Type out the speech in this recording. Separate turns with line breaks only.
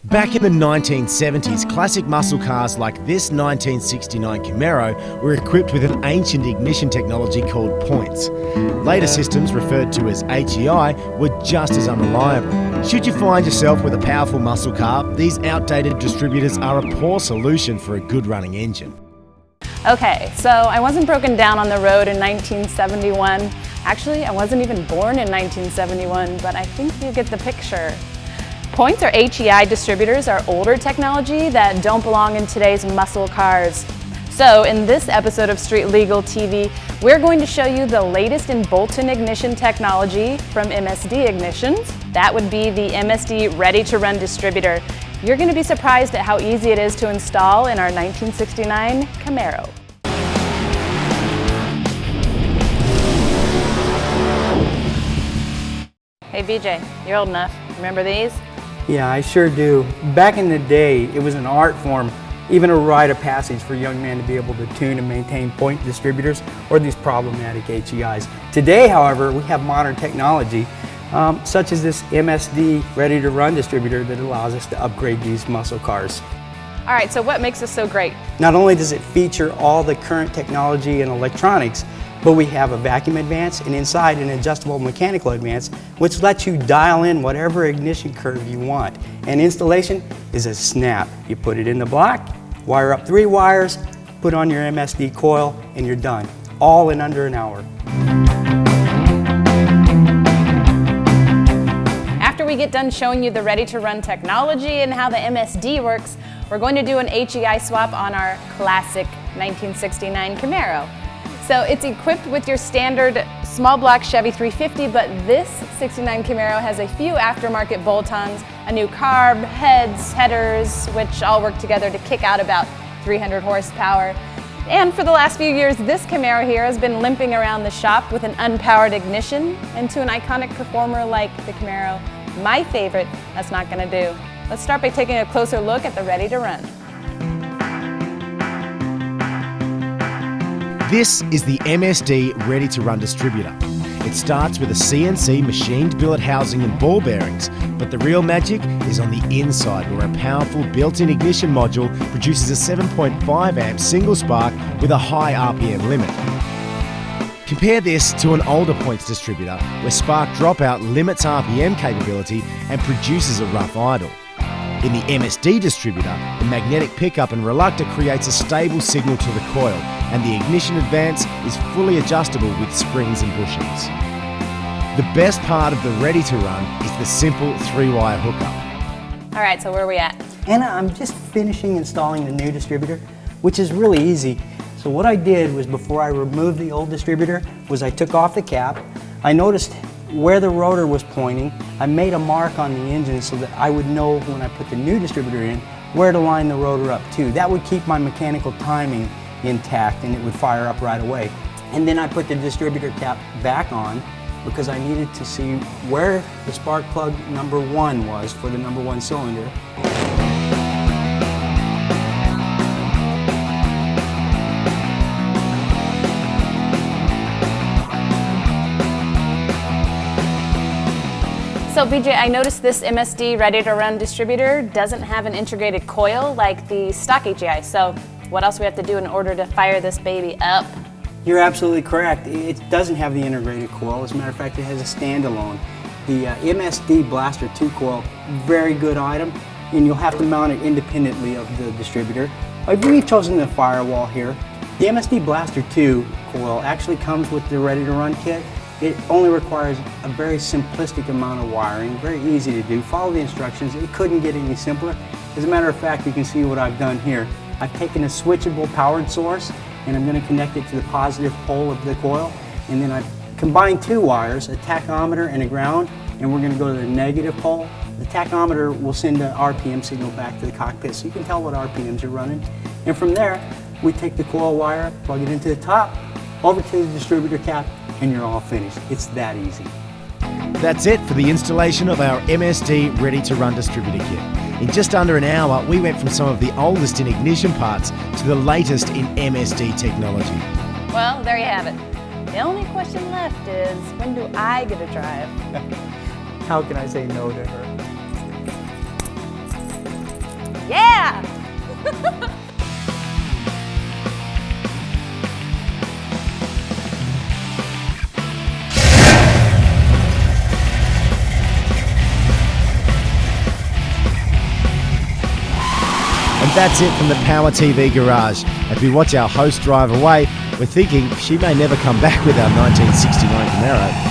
Back in the 1970s, classic muscle cars like this 1969 Camaro were equipped with an ancient ignition technology called points. Later systems, referred to as HEI, were just as unreliable. Should you find yourself with a powerful muscle car, these outdated distributors are a poor solution for a good running engine.
Okay, so I wasn't broken down on the road in 1971. Actually, I wasn't even born in 1971, but I think you get the picture. Points, or HEI distributors, are older technology that don't belong in today's muscle cars. So in this episode of Street Legal TV, we're going to show you the latest in bolt-in ignition technology from MSD Ignitions. That would be the MSD ready-to-run distributor. You're going to be surprised at how easy it is to install in our 1969 Camaro. Hey BJ, you're old enough. Remember these?
Yeah, I sure do. Back in the day, it was an art form, even a rite of passage for young men to be able to tune and maintain point distributors or these problematic HEIs. Today, however, we have modern technology, such as this MSD ready-to-run distributor that allows us to upgrade these muscle cars.
All right, so what makes this so great?
Not only does it feature all the current technology and electronics, but we have a vacuum advance and inside an adjustable mechanical advance, which lets you dial in whatever ignition curve you want. And installation is a snap. You put it in the block, wire up 3 wires, put on your MSD coil, and you're done. All in under an hour.
After we get done showing you the ready-to-run technology and how the MSD works, we're going to do an HEI swap on our classic 1969 Camaro. So it's equipped with your standard small block Chevy 350, but this 69 Camaro has a few aftermarket bolt-ons, a new carb, heads, headers, which all work together to kick out about 300 horsepower. And for the last few years, this Camaro here has been limping around the shop with an unpowered ignition, and to an iconic performer like the Camaro, my favorite, that's not gonna do. Let's start by taking a closer look at the ready-to-run.
This is the MSD ready-to-run distributor. It starts with a CNC machined billet housing and ball bearings, but the real magic is on the inside, where a powerful built-in ignition module produces a 7.5 amp single spark with a high RPM limit. Compare this to an older points distributor, where spark dropout limits RPM capability and produces a rough idle. In the MSD distributor, the magnetic pickup and reluctor creates a stable signal to the coil, and the ignition advance is fully adjustable with springs and bushings. The best part of the ready-to-run is the simple 3-wire hookup.
All right, so where are we at?
Anna, I'm just finishing installing the new distributor, which is really easy. So what I did was, before I removed the old distributor, was I took off the cap. I noticed where the rotor was pointing. I made a mark on the engine so that I would know when I put the new distributor in where to line the rotor up to. That would keep my mechanical timing intact and it would fire up right away. And then I put the distributor cap back on because I needed to see where the spark plug number 1 was for the number 1 cylinder.
So BJ, I noticed this MSD ready-to-run distributor doesn't have an integrated coil like the stock HEI. So what else do we have to do in order to fire this baby up?
You're absolutely correct. It doesn't have the integrated coil. As a matter of fact, it has a standalone. The MSD Blaster 2 coil, very good item, and you'll have to mount it independently of the distributor. We've chosen the firewall here. The MSD Blaster 2 coil actually comes with the ready-to-run kit. It only requires a very simplistic amount of wiring, very easy to do. Follow the instructions. It couldn't get any simpler. As a matter of fact, you can see what I've done here. I've taken a switchable powered source and I'm going to connect it to the positive pole of the coil, and then I've combined 2 wires, a tachometer and a ground, and we're going to go to the negative pole. The tachometer will send an RPM signal back to the cockpit so you can tell what RPMs you're running. And from there, we take the coil wire, plug it into the top, over to the distributor cap, and you're all finished. It's that easy.
That's it for the installation of our MSD ready-to-run distributor kit. In just under an hour, we went from some of the oldest in ignition parts to the latest in MSD technology.
Well, there you have it. The only question left is, when do I get to drive?
How can I say no to her?
And that's it from the PowerTV garage. As we watch our host drive away, we're thinking she may never come back with our 1969 Camaro.